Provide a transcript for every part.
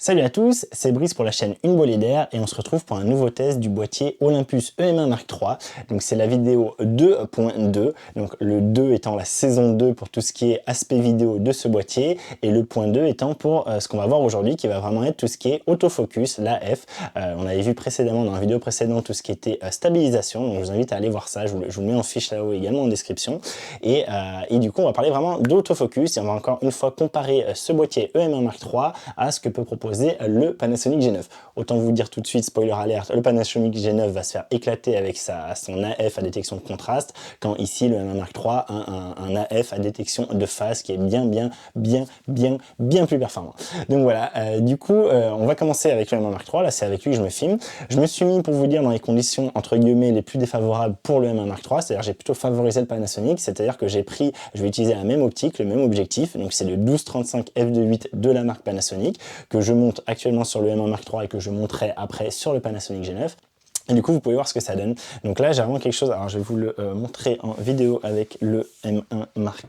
Salut à tous, c'est Brice pour la chaîne Une Bolée d'air et on se retrouve pour un nouveau test du boîtier Olympus EM1 Mark III. Donc c'est la vidéo 2.2, donc le 2 étant la saison 2 pour tout ce qui est aspect vidéo de ce boîtier et le point 2 étant pour ce qu'on va voir aujourd'hui qui va vraiment être tout ce qui est autofocus, l'AF. On avait vu précédemment dans la vidéo précédente tout ce qui était stabilisation, donc je vous invite à aller voir ça, je vous le mets en fiche là-haut également en description. Et du coup on va parler vraiment d'autofocus et on va encore une fois comparer ce boîtier EM1 Mark III à ce que peut proposer le Panasonic G9. Autant vous dire tout de suite, spoiler alert, le Panasonic G9 va se faire éclater avec son AF à détection de contraste, quand ici le M1 Mark III a un AF à détection de phase qui est bien plus performant. Donc voilà, du coup, on va commencer avec le M1 Mark III, là c'est avec lui que je me filme. Je me suis mis pour vous dire dans les conditions entre guillemets les plus défavorables pour le M1 Mark III, c'est-à-dire j'ai plutôt favorisé le Panasonic, c'est-à-dire que je vais utiliser la même optique, le même objectif, donc c'est le 12-35 f2.8 de la marque Panasonic, que je monte actuellement sur le M1 Mark III et que je monterai après sur le Panasonic G9. Et du coup, vous pouvez voir ce que ça donne. Donc là, j'ai vraiment quelque chose, alors je vais vous le montrer en vidéo avec le M1 Mark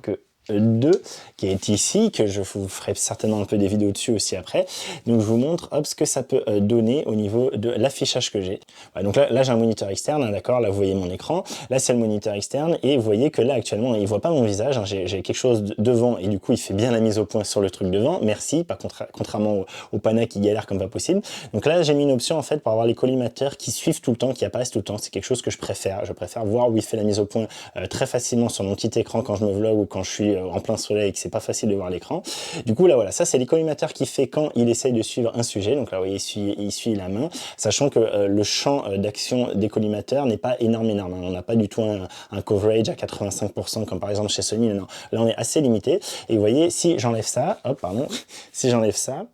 II qui est ici, que je vous ferai certainement un peu des vidéos dessus aussi après. Donc je vous montre hop, ce que ça peut donner au niveau de l'affichage que j'ai. Voilà, donc là j'ai un moniteur externe, hein, d'accord, là vous voyez mon écran, là c'est le moniteur externe et vous voyez que là actuellement il voit pas mon visage, hein, j'ai quelque chose devant et du coup il fait bien la mise au point sur le truc devant, merci, pas contrairement au Pana qui galère comme pas possible. Donc là j'ai mis une option en fait pour avoir les collimateurs qui suivent tout le temps, qui apparaissent tout le temps, c'est quelque chose que je préfère voir où il fait la mise au point très facilement sur mon petit écran quand je me vlog ou quand je suis en plein soleil et que c'est pas facile de voir l'écran. Du coup là voilà, ça c'est les collimateurs qu'il fait quand il essaye de suivre un sujet. Donc là vous voyez il suit la main, sachant que le champ d'action des collimateurs n'est pas énorme. On n'a pas du tout un coverage à 85% comme par exemple chez Sony. Non, là on est assez limité. Et vous voyez si j'enlève ça, hop pardon, si j'enlève ça,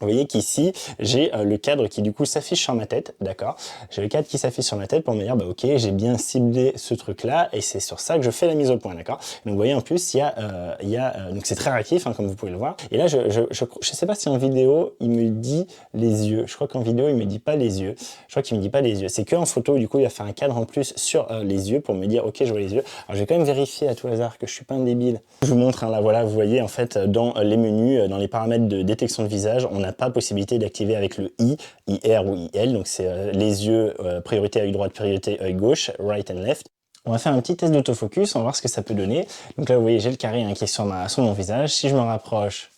vous voyez qu'ici, j'ai le cadre qui du coup s'affiche sur ma tête, d'accord? J'ai le cadre qui s'affiche sur ma tête pour me dire, bah ok, j'ai bien ciblé ce truc-là et c'est sur ça que je fais la mise au point, d'accord? Donc vous voyez en plus, donc c'est très réactif, hein, comme vous pouvez le voir. Et là, je sais pas si en vidéo, il me dit les yeux. Je crois qu'en vidéo, il me dit pas les yeux. Je crois qu'il me dit pas les yeux. C'est qu'en photo, du coup, il a fait un cadre en plus sur les yeux pour me dire, ok, je vois les yeux. Alors je vais quand même vérifier à tout hasard que je suis pas un débile. Je vous montre, hein, là voilà, vous voyez en fait dans les menus, dans les paramètres de détection de visage, on n'a pas possibilité d'activer avec le I, IR ou IL, donc c'est les yeux, priorité œil droit, priorité œil gauche, right and left. On va faire un petit test d'autofocus, on va voir ce que ça peut donner. Donc là vous voyez j'ai le carré hein, qui est sur mon visage, si je me rapproche,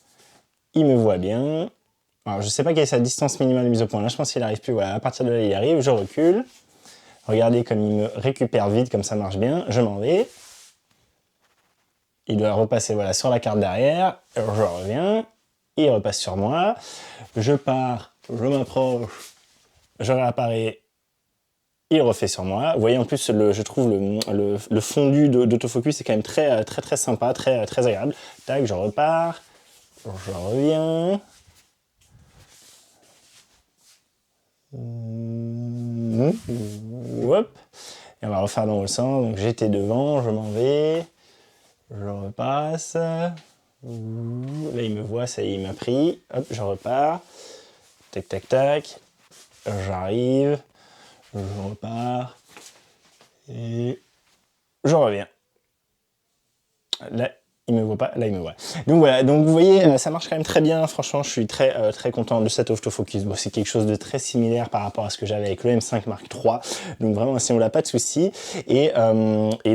il me voit bien. Alors je sais pas quelle est sa distance minimale de mise au point, là je pense qu'il arrive plus, voilà, à partir de là il arrive, je recule. Regardez comme il me récupère vite, comme ça marche bien, je m'en vais. Il doit repasser voilà, sur la carte derrière, je reviens, il repasse sur moi, je pars, je m'approche, je réapparais, il refait sur moi. Vous voyez en plus, je trouve le fondu d'autofocus est quand même très sympa, très agréable. Tac, je repars, je reviens. Hop. Et on va refaire dans le sens. Donc j'étais devant, je m'en vais, je repasse. Là il me voit, ça y est, il m'a pris. Hop, je repars. Tac, tac, tac. J'arrive. Je repars. Et je reviens. Là, il me voit pas, là il me voit. Donc voilà, donc vous voyez, ça marche quand même très bien. Franchement, je suis très content de cet autofocus. Bon, c'est quelque chose de très similaire par rapport à ce que j'avais avec le M5 Mark III. Donc vraiment, si on l'a pas de souci. Et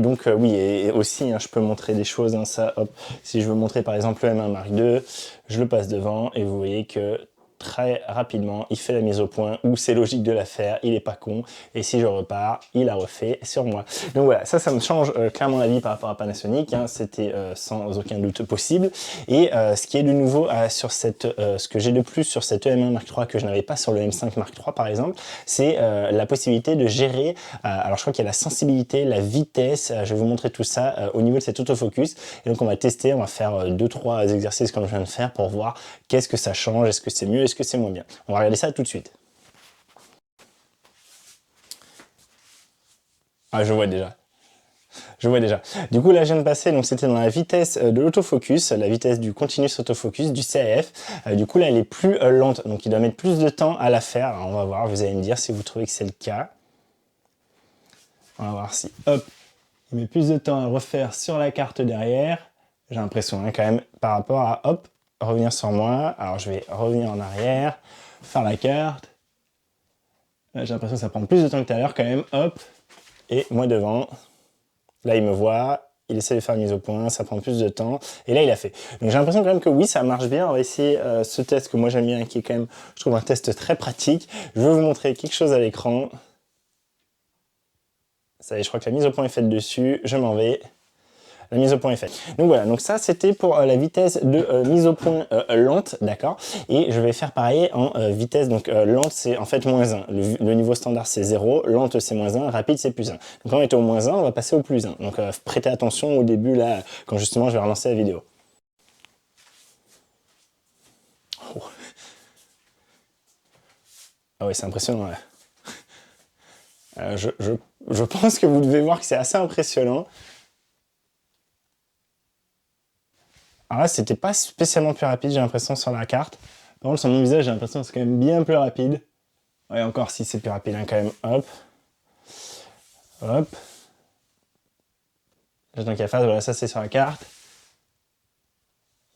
donc oui, et aussi, hein, je peux montrer des choses. Hein, ça, hop, si je veux montrer par exemple le M1 Mark II, je le passe devant et vous voyez que très rapidement, il fait la mise au point, ou c'est logique de la faire, il est pas con, et si je repars, il a refait sur moi. Donc voilà, ça me change clairement la vie par rapport à Panasonic, hein, c'était sans aucun doute possible, et ce qui est de nouveau ce que j'ai de plus sur cette EM1 Mark III que je n'avais pas sur le M5 Mark III par exemple, c'est la possibilité de gérer, alors je crois qu'il y a la sensibilité, la vitesse, je vais vous montrer tout ça au niveau de cet autofocus, et donc on va tester, on va faire 2-3 exercices comme je viens de faire pour voir qu'est-ce que ça change, est-ce que c'est mieux, est-ce que c'est moins bien. On va regarder ça tout de suite. Ah, je vois déjà. Je vois déjà. Du coup, là, je viens de passer, donc c'était dans la vitesse de l'autofocus, la vitesse du continuous autofocus, du CAF. Du coup, là, elle est plus lente, donc il doit mettre plus de temps à la faire. Alors, on va voir, vous allez me dire si vous trouvez que c'est le cas. On va voir si, hop, il met plus de temps à refaire sur la carte derrière. J'ai l'impression, hein, quand même, par rapport à, hop, revenir sur moi. Alors je vais revenir en arrière, faire la carte. Là, j'ai l'impression que ça prend plus de temps que tout à l'heure quand même. Hop, et moi devant. Là, il me voit, il essaie de faire une mise au point, ça prend plus de temps. Et là, il a fait. Donc j'ai l'impression quand même que oui, ça marche bien. On va essayer ce test que moi j'aime bien, qui est quand même, je trouve, un test très pratique. Je vais vous montrer quelque chose à l'écran. Ça y est, je crois que la mise au point est faite dessus. Je m'en vais. La mise au point est faite. Donc voilà, donc ça c'était pour la vitesse de mise au point lente, d'accord. Et je vais faire pareil en vitesse, donc lente c'est en fait -1. Le niveau standard c'est 0, lente c'est -1, rapide c'est +1. Donc quand on est au -1, on va passer au +1. Donc prêtez attention au début là, quand justement je vais relancer la vidéo. Oh. Ah oui, c'est impressionnant là. Je pense que vous devez voir que c'est assez impressionnant. Alors là, c'était pas spécialement plus rapide, j'ai l'impression, sur la carte. Par contre, sur mon visage, j'ai l'impression que c'est quand même bien plus rapide. Ouais, encore si c'est plus rapide, hein, quand même. Hop. Hop. J'attends qu'il fasse, voilà, ça c'est sur la carte.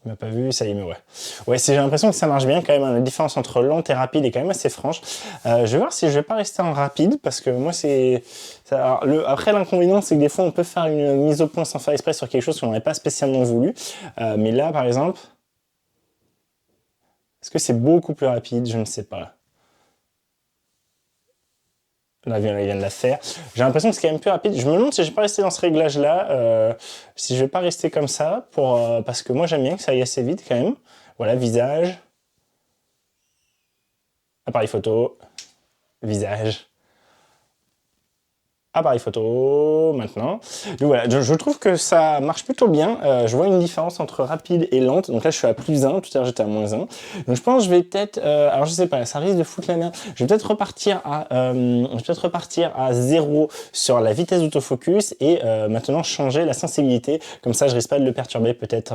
Il m'a pas vu, ça y est, mais ouais. Ouais, j'ai l'impression que ça marche bien quand même, hein. La différence entre lente et rapide est quand même assez franche. Je vais voir si je vais pas rester en rapide, parce que moi c'est... Après, l'inconvénient, c'est que des fois, on peut faire une mise au point sans faire exprès sur quelque chose qu'on n'aurait pas spécialement voulu. Mais là, par exemple... Est-ce que c'est beaucoup plus rapide? Je ne sais pas. Là, il vient de la faire. J'ai l'impression que c'est quand même plus rapide. Je me demande si je vais pas rester dans ce réglage-là, si je vais pas rester comme ça, parce que moi j'aime bien que ça aille assez vite quand même. Voilà, visage, appareil photo, visage, appareil photo, maintenant. Donc voilà, je trouve que ça marche plutôt bien. Je vois une différence entre rapide et lente. Donc là, je suis à +1. Tout à l'heure, j'étais à -1. Donc je pense que je vais peut-être... alors je sais pas, ça risque de foutre la merde. Je vais peut-être repartir à 0 sur la vitesse d'autofocus et maintenant changer la sensibilité. Comme ça, je risque pas de le perturber peut-être.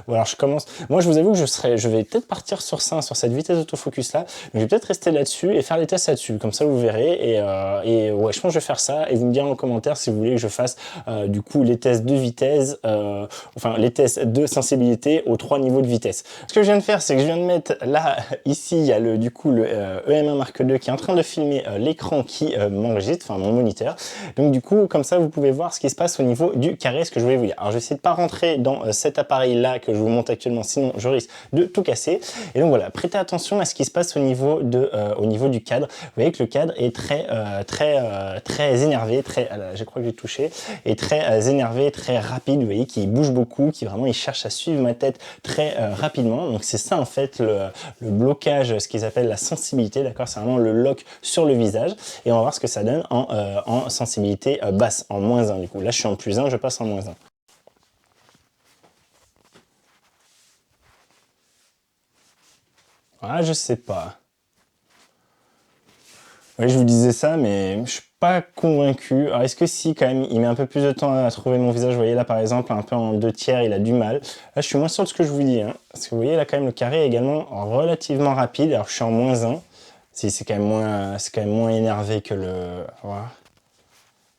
Ou alors je commence... Moi, je vous avoue que je vais peut-être partir sur ça, sur cette vitesse d'autofocus là. Donc je vais peut-être rester là-dessus et faire les tests là-dessus. Comme ça, vous verrez. Et ouais, je pense que je vais faire ça. Et vous me direz en commentaire si vous voulez que je fasse du coup les tests de vitesse, enfin les tests de sensibilité aux 3 niveaux de vitesse. Ce que je viens de faire, c'est que je viens de mettre là, ici, il y a le EM1 Mark II qui est en train de filmer l'écran qui m'enregistre, enfin mon moniteur. Donc du coup, comme ça, vous pouvez voir ce qui se passe au niveau du carré, ce que je voulais vous dire. Alors je vais essayer de pas rentrer dans cet appareil là que je vous montre actuellement, sinon je risque de tout casser. Et donc voilà, prêtez attention à ce qui se passe au niveau du cadre. Vous voyez que le cadre est très énervé, je crois que j'ai touché, et très énervé, très rapide, vous voyez, qui bouge beaucoup, qui vraiment il cherche à suivre ma tête très rapidement. Donc c'est ça en fait le blocage, ce qu'ils appellent la sensibilité, d'accord, c'est vraiment le lock sur le visage. Et on va voir ce que ça donne en sensibilité basse, en -1 du coup. Là je suis en +1, je passe en -1. Voilà, je sais pas. Oui, je vous disais ça, mais je suis pas convaincu. Alors, est-ce que si, quand même, il met un peu plus de temps à trouver mon visage? Vous voyez, là, par exemple, un peu en 2/3, il a du mal. Là, je suis moins sûr de ce que je vous dis, hein. Parce que vous voyez, là, quand même, le carré est également relativement rapide. Alors, je suis en -1. Si, c'est quand même moins énervé que le... Voilà.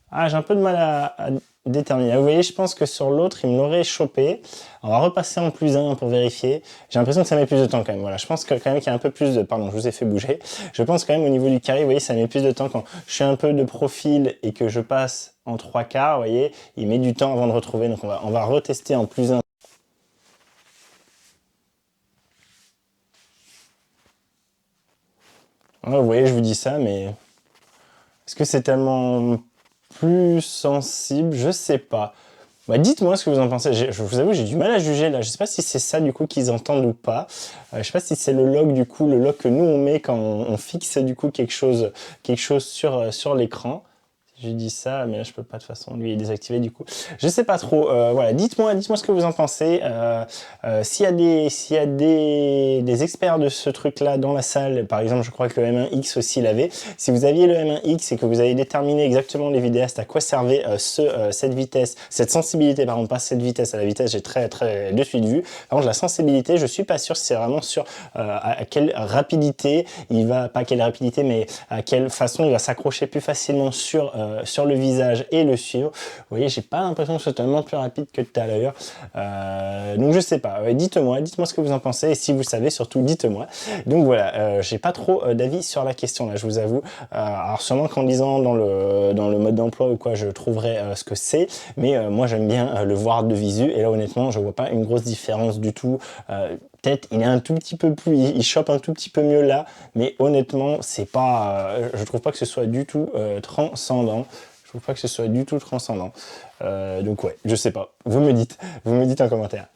Ah, j'ai un peu de mal à déterminer. Vous voyez, je pense que sur l'autre, il me l'aurait chopé. On va repasser en +1 pour vérifier. J'ai l'impression que ça met plus de temps quand même. Voilà, je pense que quand même qu'il y a un peu plus de... Pardon, je vous ai fait bouger. Je pense quand même au niveau du carré, vous voyez, ça met plus de temps quand je suis un peu de profil et que je passe en 3/4, vous voyez, il met du temps avant de retrouver. Donc on va retester en +1. Voilà, vous voyez, je vous dis ça, mais est-ce que c'est tellement plus sensible? Je sais pas. Bah, dites-moi ce que vous en pensez. Je vous avoue, j'ai du mal à juger là. Je sais pas si c'est ça du coup qu'ils entendent ou pas. Je sais pas si c'est le log du coup, le log que nous on met quand on fixe du coup quelque chose sur l'écran. Je dis ça, mais là je peux pas de toute façon, lui il est désactivé du coup. Je sais pas trop, voilà, dites-moi ce que vous en pensez. S'il y a des experts de ce truc-là dans la salle, par exemple je crois que le M1X aussi l'avait. Si vous aviez le M1X et que vous avez déterminé exactement les vidéastes à quoi servait cette vitesse, cette sensibilité, pardon, pas cette vitesse, à la vitesse j'ai très de suite vu. Par contre la sensibilité, je suis pas sûr si c'est vraiment sur à quelle rapidité il va, pas quelle rapidité, mais à quelle façon il va s'accrocher plus facilement sur sur le visage et le suivre. Vous voyez, j'ai pas l'impression que ce soit tellement plus rapide que tout à l'heure. Donc je sais pas, dites-moi ce que vous en pensez, et si vous savez, surtout dites-moi. Donc voilà, j'ai pas trop d'avis sur la question là, je vous avoue. Alors sûrement qu'en lisant dans le mode d'emploi ou quoi, je trouverai ce que c'est, mais moi j'aime bien le voir de visu, et là honnêtement je vois pas une grosse différence du tout. Peut-être il est un tout petit peu plus, il chope un tout petit peu mieux là, mais honnêtement c'est pas, je trouve pas que ce soit du tout transcendant. Je trouve pas que ce soit du tout transcendant. Donc ouais, je sais pas. Vous me dites en commentaire.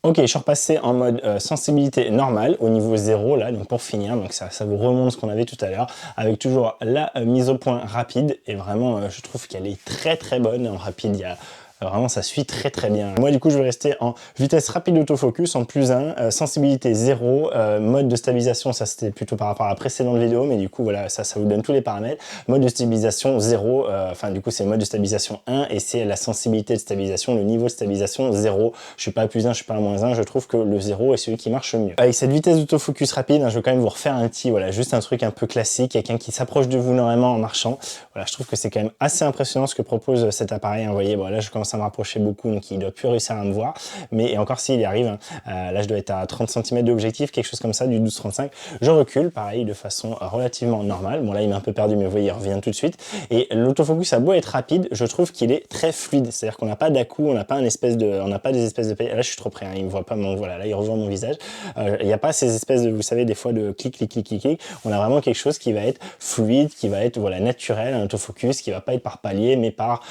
Ok, je suis repassé en mode sensibilité normale au niveau 0 là, donc pour finir, donc ça vous remonte ce qu'on avait tout à l'heure, avec toujours la mise au point rapide, et vraiment je trouve qu'elle est très très bonne en rapide. Il y a vraiment, ça suit très très bien. Moi du coup je vais rester en vitesse rapide autofocus en +1, sensibilité 0, mode de stabilisation, ça c'était plutôt par rapport à la précédente vidéo, mais du coup voilà, ça vous donne tous les paramètres. Mode de stabilisation 0, enfin du coup c'est mode de stabilisation 1, et c'est la sensibilité de stabilisation, le niveau de stabilisation 0. Je suis pas à +1, je suis pas à -1, je trouve que le 0 est celui qui marche mieux. Avec cette vitesse d'autofocus rapide, je vais quand même vous refaire un petit, voilà, juste un truc un peu classique, quelqu'un qui s'approche de vous normalement en marchant. Voilà, je trouve que c'est quand même assez impressionnant ce que propose cet appareil. Vous voyez, bon, là je commence à me rapprocher beaucoup, donc il doit plus réussir à me voir, mais et encore s'il y arrive, là je dois être à 30 cm d'objectif, quelque chose comme ça, du 12-35. Je recule, pareil, de façon relativement normale. Bon là il m'a un peu perdu, mais vous voyez, il revient tout de suite. Et l'autofocus a beau être rapide, je trouve qu'il est très fluide, c'est-à-dire qu'on n'a pas d'à-coup, on n'a pas des espèces de là je suis trop près, hein, il me voit pas, mon voilà, là il revoit mon visage. Il n'y a pas ces espèces de, vous savez, des fois de clic clic clic clic clic. On a vraiment quelque chose qui va être fluide, qui va être voilà naturel, un autofocus qui va pas être par palier, mais par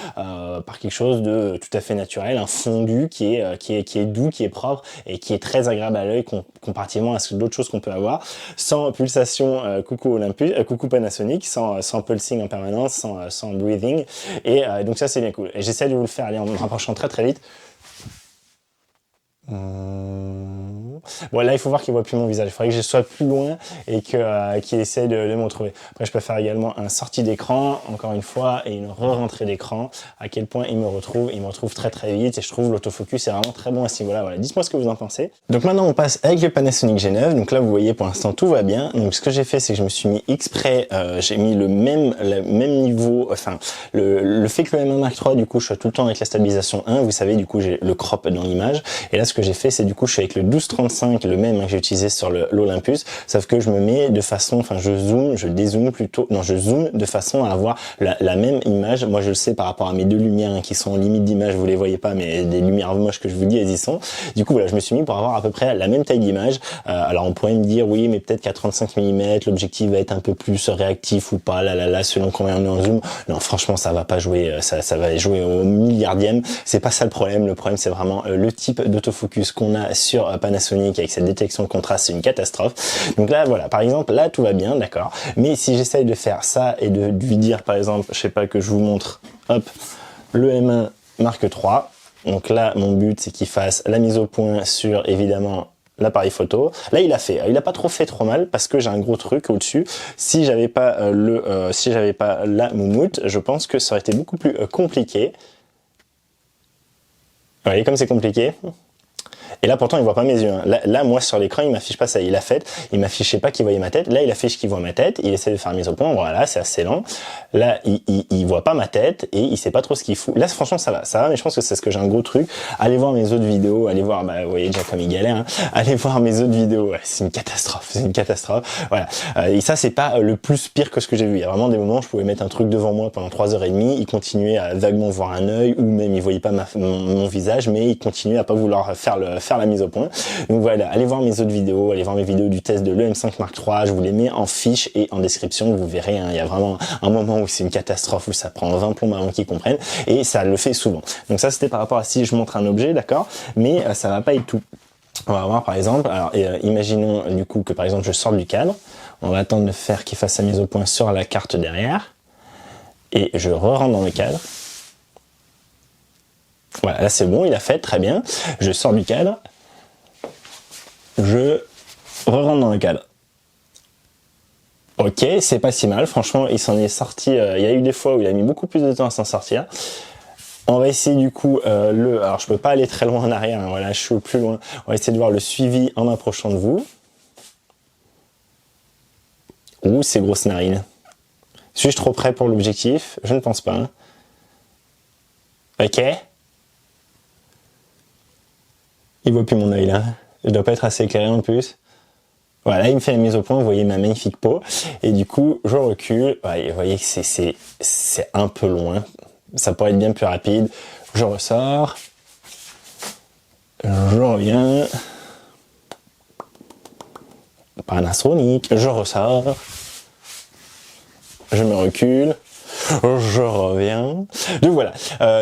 quelque chose de tout à fait naturel, un fondu qui est doux, qui est propre et qui est très agréable à l'œil comparativement à d'autres choses qu'on peut avoir, sans pulsation coucou Olympus, coucou Panasonic, sans pulsing en permanence, sans breathing, et donc ça c'est bien cool. Et j'essaie de vous le faire aller en me rapprochant très très vite. Bon là il faut voir qu'il voit plus mon visage, il faudrait que je sois plus loin et qu'il essaie de me retrouver. Après je peux faire également un sortie d'écran, encore une fois, et une re-rentrée d'écran. À quel point il me retrouve très très vite, et je trouve l'autofocus est vraiment très bon à ce niveau là. Voilà, dites-moi ce que vous en pensez. Donc maintenant on passe avec le Panasonic G9. Donc là vous voyez pour l'instant tout va bien. Donc ce que j'ai fait c'est que je me suis mis exprès, j'ai mis le même niveau, enfin le fait que le M1 Mark III du coup je suis tout le temps avec la stabilisation 1, vous savez, du coup j'ai le crop dans l'image, et là ce que j'ai fait c'est du coup je suis avec le 12-35, le même que j'ai utilisé sur l'Olympus, sauf que je me mets de façon, enfin je zoome, je dézoome plutôt, non je zoome de façon à avoir la même image. Moi je le sais par rapport à mes deux lumières qui sont en limite d'image, vous les voyez pas, mais des lumières moches que je vous dis elles y sont. Du coup voilà, je me suis mis pour avoir à peu près la même taille d'image. Alors on pourrait me dire oui mais peut-être qu'à 35 mm l'objectif va être un peu plus réactif ou pas, là selon combien on est en zoom. Non franchement ça va pas jouer, ça va jouer au milliardième, c'est pas ça le problème c'est vraiment le type d'autofocus qu'on a sur Panasonic avec cette détection de contraste, c'est une catastrophe. Donc là voilà, par exemple là tout va bien, d'accord, mais si j'essaye de faire ça et de lui dire par exemple, je sais pas, que je vous montre hop le M1 Mark III, donc là mon but c'est qu'il fasse la mise au point sur évidemment l'appareil photo. Là il a pas trop fait trop mal parce que j'ai un gros truc au-dessus. Si j'avais pas si j'avais pas la moumoute, je pense que ça aurait été beaucoup plus compliqué. Vous voyez comme c'est compliqué. Et là pourtant il voit pas mes yeux, hein. Là moi sur l'écran il m'affiche pas ça, il m'affichait pas qu'il voyait ma tête. Là il affiche qu'il voit ma tête, il essaie de faire mise au point, voilà, c'est assez lent. Là il voit pas ma tête et il sait pas trop ce qu'il fout. Là franchement ça va, mais je pense que c'est ce que j'ai un gros truc. Allez voir mes autres vidéos, allez voir, bah vous voyez déjà comme il galère, hein. Allez voir mes autres vidéos, ouais, c'est une catastrophe, voilà. Et ça c'est pas le plus pire que ce que j'ai vu. Il y a vraiment des moments où je pouvais mettre un truc devant moi pendant 3h30, il continuait à vaguement voir un œil, ou même il voyait pas mon visage, mais il continuait à pas vouloir faire la mise au point. Donc voilà, allez voir mes autres vidéos, allez voir mes vidéos du test de l'EM5 Mark III, je vous les mets en fiche et en description, vous verrez, hein, il y a vraiment un moment où c'est une catastrophe, où ça prend 20 plombs avant qu'ils comprennent, et ça le fait souvent. Donc ça c'était par rapport à si je montre un objet, d'accord, mais ça va pas être tout. On va voir par exemple, alors imaginons du coup que par exemple je sors du cadre, on va attendre de faire qu'il fasse sa mise au point sur la carte derrière, et je re-rentre dans le cadre. Voilà, là c'est bon, il a fait, très bien. Je sors du cadre, je re-rentre dans le cadre. Ok, c'est pas si mal, franchement il s'en est sorti, il y a eu des fois où il a mis beaucoup plus de temps à s'en sortir. On va essayer du coup alors je peux pas aller très loin en arrière, hein, voilà, je suis au plus loin. On va essayer de voir le suivi en approchant de vous. Ouh, ces grosses narines. Suis-je trop près pour l'objectif? Je ne pense pas. Ok. Il voit plus mon œil là. Je dois pas être assez éclairé en plus. Voilà, il me fait la mise au point, vous voyez ma magnifique peau. Et du coup, je recule. Ouais, vous voyez que c'est un peu loin. Ça pourrait être bien plus rapide. Je ressors. Je reviens. Panasonic. Je ressors. Je me recule. Je reviens. Donc voilà,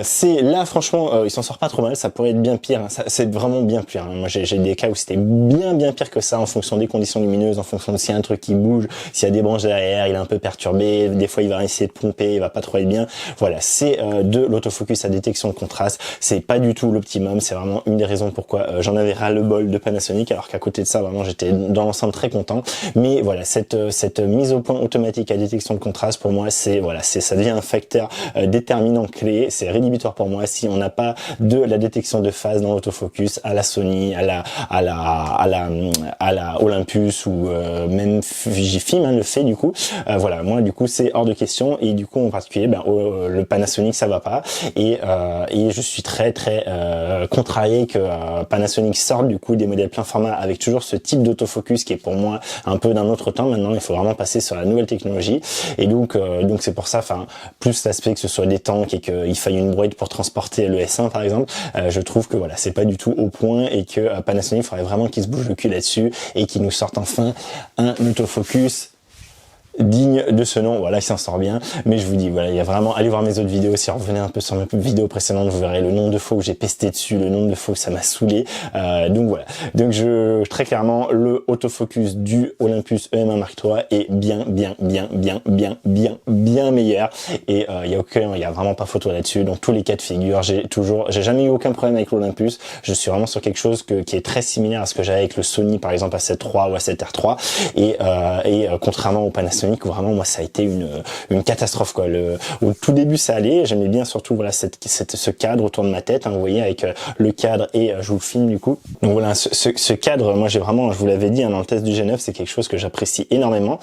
c'est là franchement, il s'en sort pas trop mal, ça pourrait être bien pire, hein. C'est vraiment bien pire, hein. Moi j'ai des cas où c'était bien pire que ça en fonction des conditions lumineuses, en fonction de s'il y a un truc qui bouge, s'il y a des branches derrière, il est un peu perturbé, des fois il va essayer de pomper, il va pas trop être bien. Voilà, c'est de l'autofocus à détection de contraste, c'est pas du tout l'optimum, c'est vraiment une des raisons pourquoi j'en avais ras le bol de Panasonic, alors qu'à côté de ça vraiment j'étais dans l'ensemble très content. Mais voilà, cette mise au point automatique à détection de contraste pour moi c'est voilà, ça devient un facteur déterminant clé, c'est rédhibitoire pour moi si on n'a pas de la détection de phase dans l'autofocus à la Sony, à la Olympus ou même Fujifilm le fait du coup. Voilà, moi du coup c'est hors de question et du coup en particulier le Panasonic ça va pas et je suis très contrarié que Panasonic sorte du coup des modèles plein format avec toujours ce type d'autofocus qui est pour moi un peu d'un autre temps. Maintenant il faut vraiment passer sur la nouvelle technologie et donc c'est pour ça, enfin plus l'aspect que ce soit des tanks et qu'il faille une droïde pour transporter le S1 par exemple, je trouve que voilà c'est pas du tout au point et que Panasonic faudrait vraiment qu'il se bouge le cul là-dessus et qu'il nous sorte enfin un autofocus digne de ce nom. Voilà, il s'en sort bien, mais je vous dis voilà, il y a vraiment, allez voir mes autres vidéos, si vous revenez un peu sur mes vidéos précédentes, vous verrez le nombre de fois où j'ai pesté dessus, le nombre de fois où ça m'a saoulé. Donc voilà, donc très clairement le autofocus du Olympus EM1 Mark III est bien meilleur et il y a vraiment pas photo là-dessus. Dans tous les cas de figure, j'ai jamais eu aucun problème avec l'Olympus. Je suis vraiment sur quelque chose qui est très similaire à ce que j'avais avec le Sony par exemple A7 III ou A7R3 et contrairement au Panasonic où vraiment moi ça a été une catastrophe quoi. Au tout début ça allait, j'aimais bien surtout voilà ce cadre autour de ma tête, hein, vous voyez avec le cadre et je vous le filme du coup. Donc voilà ce cadre, moi j'ai vraiment, je vous l'avais dit hein, dans le test du G9, c'est quelque chose que j'apprécie énormément,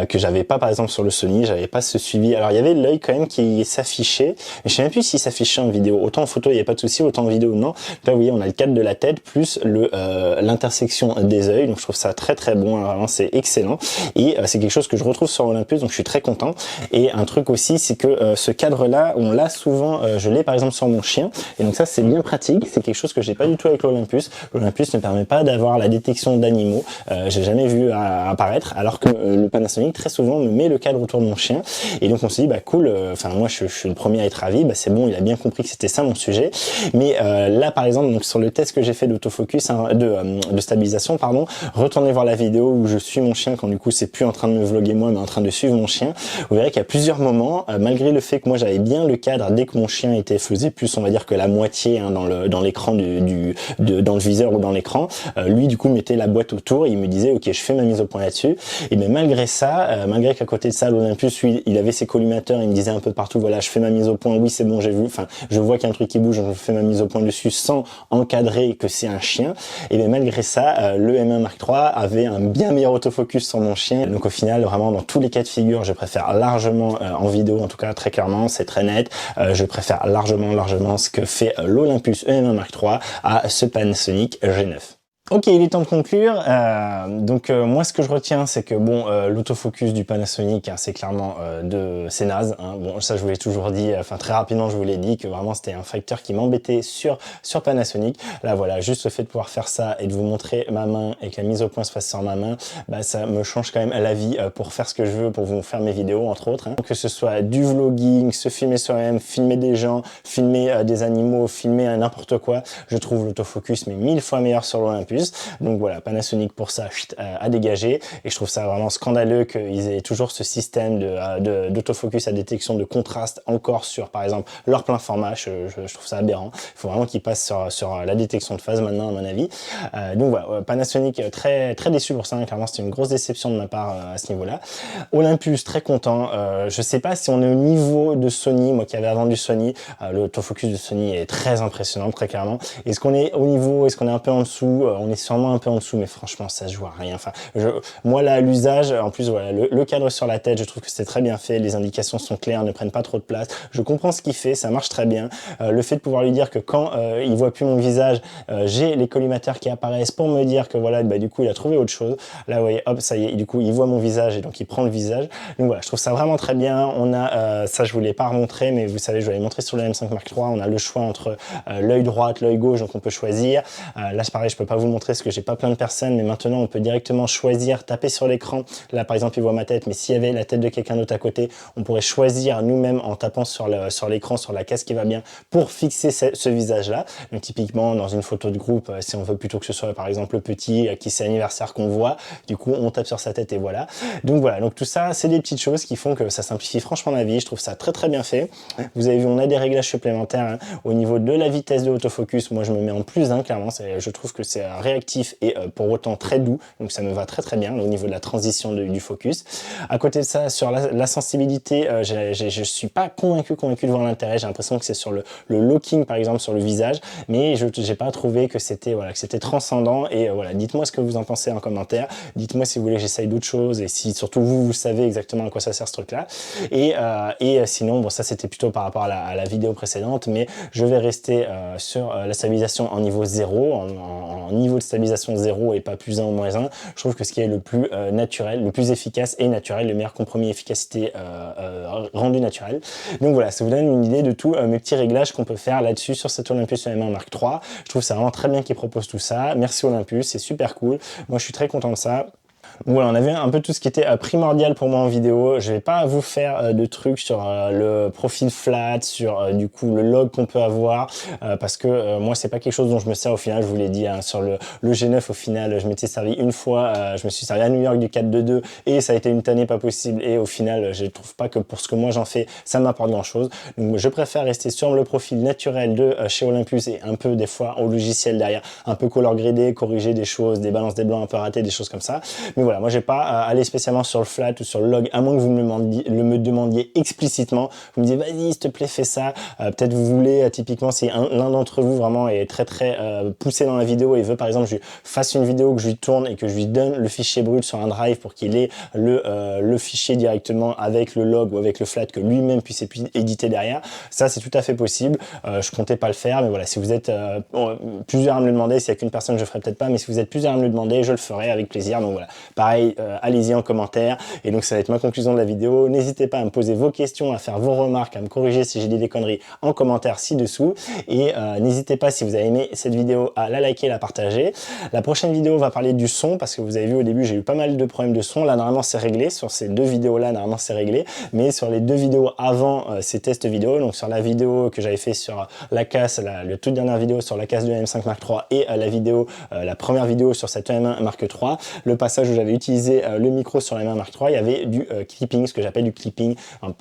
que j'avais pas par exemple sur le Sony, j'avais pas ce suivi. Alors il y avait l'œil quand même qui s'affichait, mais je sais même plus s'il s'affichait en vidéo. Autant en photo il y a pas de souci, autant en vidéo non. Là vous voyez on a le cadre de la tête plus l'intersection des yeux, donc je trouve ça très bon, hein, vraiment c'est excellent et c'est quelque chose que je retrouve sur Olympus, donc je suis très content. Et un truc aussi c'est que ce cadre là on l'a souvent, je l'ai par exemple sur mon chien et donc ça c'est bien pratique, c'est quelque chose que j'ai pas du tout avec l'Olympus. L'Olympus ne permet pas d'avoir la détection d'animaux, j'ai jamais vu apparaître, alors que le Panasonic très souvent me met le cadre autour de mon chien et donc on se dit bah cool, enfin moi je suis le premier à être ravi, bah c'est bon, il a bien compris que c'était ça mon sujet. Mais là par exemple donc sur le test que j'ai fait d'autofocus, hein, de stabilisation pardon, retournez voir la vidéo où je suis mon chien quand du coup c'est plus en train de me vloguer moi mais en train de suivre mon chien. Vous verrez qu'il y a plusieurs moments, malgré le fait que moi j'avais bien le cadre dès que mon chien faisait plus on va dire que la moitié hein, dans l'écran dans le viseur ou dans l'écran, lui du coup mettait la boîte autour et il me disait ok je fais ma mise au point là-dessus. Et mais malgré ça, malgré qu'à côté de ça l'Olympus lui il avait ses collimateurs, il me disait un peu partout voilà je fais ma mise au point, oui c'est bon j'ai vu, enfin je vois qu'il y a un truc qui bouge, je fais ma mise au point dessus sans encadrer que c'est un chien. Et bien malgré ça, le M1 Mark III avait un bien meilleur autofocus sur mon chien. Donc au final vraiment dans tous les cas de figure je préfère largement en vidéo en tout cas très clairement, c'est très net, je préfère largement ce que fait l'Olympus EM1 Mark III à ce Panasonic G9. Ok, il est temps de conclure. Moi, ce que je retiens, c'est que bon, l'autofocus du Panasonic, hein, c'est clairement c'est naze. Hein. Bon, ça, je vous l'ai toujours dit. Enfin, très rapidement, je vous l'ai dit que vraiment, c'était un facteur qui m'embêtait sur Panasonic. Là, voilà, juste le fait de pouvoir faire ça et de vous montrer ma main et que la mise au point se fasse sur ma main, bah, ça me change quand même la vie pour faire ce que je veux, pour vous faire mes vidéos, entre autres. Hein. Que ce soit du vlogging, se filmer soi-même, filmer des gens, filmer des animaux, filmer n'importe quoi, je trouve l'autofocus mais 1000 fois meilleur sur l'Olympus. Donc voilà, Panasonic pour ça à dégager et je trouve ça vraiment scandaleux qu'ils aient toujours ce système d'autofocus à détection de contraste encore sur par exemple leur plein format. Je trouve ça aberrant, il faut vraiment qu'ils passent sur la détection de phase maintenant à mon avis. Donc voilà, Panasonic très déçu pour ça, hein. Clairement c'était une grosse déception de ma part à ce niveau là. Olympus très content, je sais pas si on est au niveau de Sony, moi qui avais vendu Sony, l'autofocus de Sony est très impressionnant très clairement. Est-ce qu'on est au niveau, est-ce qu'on est un peu en dessous? on est sûrement un peu en dessous, mais franchement, ça se joue à rien. Enfin, moi, là, à l'usage, en plus, voilà, le cadre sur la tête, je trouve que c'est très bien fait. Les indications sont claires, ne prennent pas trop de place. Je comprends ce qu'il fait, ça marche très bien. Le fait de pouvoir lui dire que quand il voit plus mon visage, j'ai les collimateurs qui apparaissent pour me dire que voilà, bah, du coup, il a trouvé autre chose. Là, vous voyez, hop, ça y est, du coup, il voit mon visage et donc il prend le visage. Donc voilà, je trouve ça vraiment très bien. On a, ça je vous l'ai pas remontré, mais vous savez, je vous l'avais montré sur le M5 Mark III. On a le choix entre l'œil droit, l'œil gauche, donc on peut choisir. Là, c'est pareil, je peux pas vous le montrer parce que j'ai pas plein de personnes, mais maintenant on peut directement choisir, taper sur l'écran. Là, par exemple, il voit ma tête, mais s'il y avait la tête de quelqu'un d'autre à côté, on pourrait choisir nous-mêmes en tapant sur l'écran, sur la case qui va bien, pour fixer ce visage-là. Donc typiquement, dans une photo de groupe, si on veut plutôt que ce soit par exemple le petit qui c'est anniversaire qu'on voit, du coup on tape sur sa tête et voilà. Donc voilà, donc tout ça, c'est des petites choses qui font que ça simplifie franchement la vie. Je trouve ça très très bien fait. Vous avez vu, on a des réglages supplémentaires hein, au niveau de la vitesse de autofocus. Moi, je me mets en +1 clairement. Je trouve que c'est réactif et pour autant très doux. Donc ça me va très très bien au niveau de la transition du focus. À côté de ça, sur la sensibilité, je suis pas convaincu de voir l'intérêt. J'ai l'impression que c'est sur le locking par exemple sur le visage, mais je n'ai pas trouvé que c'était voilà, que c'était transcendant. Et voilà, dites-moi ce que vous en pensez en commentaire. Dites-moi si vous voulez que j'essaye d'autres choses et si surtout vous savez exactement à quoi ça sert ce truc-là. Et sinon, bon, ça c'était plutôt par rapport à la vidéo précédente, mais je vais rester sur la stabilisation en niveau 0, en niveau de stabilisation 0 et pas +1 ou -1. Je trouve que ce qui est le plus naturel, le plus efficace et naturel, le meilleur compromis efficacité rendu naturel. Donc voilà, ça vous donne une idée de tous mes petits réglages qu'on peut faire là-dessus sur cet Olympus M1 Mark III. Je trouve ça vraiment très bien qu'ils proposent tout ça. Merci Olympus, c'est super cool. Moi, je suis très content de ça. Donc voilà, on avait un peu tout ce qui était primordial pour moi en vidéo. Je vais pas vous faire de trucs sur le profil flat, sur du coup le log qu'on peut avoir, parce que moi c'est pas quelque chose dont je me sers au final. Je vous l'ai dit hein, sur le G9 au final, je m'étais servi une fois, je me suis servi à New York du 4.2.2 et ça a été une tannée pas possible. Et au final, je trouve pas que pour ce que moi j'en fais, ça m'apporte grand chose. Donc je préfère rester sur le profil naturel de chez Olympus et un peu des fois au logiciel derrière, un peu color gradé, corriger des choses, des balances des blancs un peu ratées, des choses comme ça. Mais voilà, moi j'ai pas aller spécialement sur le flat ou sur le log, à moins que vous me demandiez explicitement. Vous me disiez vas-y s'il te plaît fais ça. Peut-être vous voulez typiquement si l'un d'entre vous vraiment est très poussé dans la vidéo et veut par exemple que je fasse une vidéo que je lui tourne et que je lui donne le fichier brut sur un drive pour qu'il ait le fichier directement avec le log ou avec le flat que lui-même puisse éditer derrière. Ça c'est tout à fait possible. Je comptais pas le faire, mais voilà, si vous êtes plusieurs à me le demander, s'il y a qu'une personne je ferai peut-être pas, mais si vous êtes plusieurs à me le demander, je le ferai avec plaisir. Donc voilà, pareil, allez-y en commentaire. Et donc ça va être ma conclusion de la vidéo. N'hésitez pas à me poser vos questions, à faire vos remarques, à me corriger si j'ai dit des conneries en commentaire ci-dessous. Et n'hésitez pas si vous avez aimé cette vidéo à la liker, la partager. La prochaine vidéo va parler du son parce que vous avez vu au début j'ai eu pas mal de problèmes de son. Là normalement c'est réglé, sur ces deux vidéos là normalement c'est réglé, mais sur les deux vidéos avant ces tests vidéo, donc sur la vidéo que j'avais fait sur la casse, la toute dernière vidéo sur la casse de M5 Mark III et la première vidéo sur cette M1 Mark III, le passage où j'avais utilisé le micro sur la M1 Mark III, il y avait du clipping, ce que j'appelle du clipping,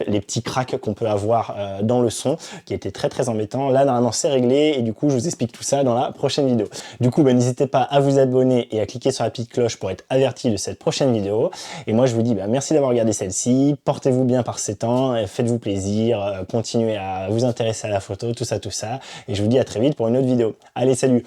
les petits cracks qu'on peut avoir dans le son, qui était très embêtant. Là normalement c'est réglé et du coup je vous explique tout ça dans la prochaine vidéo. Du coup n'hésitez pas à vous abonner et à cliquer sur la petite cloche pour être averti de cette prochaine vidéo. Et moi je vous dis merci d'avoir regardé celle-ci, portez-vous bien par ces temps, faites-vous plaisir, continuez à vous intéresser à la photo, tout ça, et je vous dis à très vite pour une autre vidéo. Allez, salut!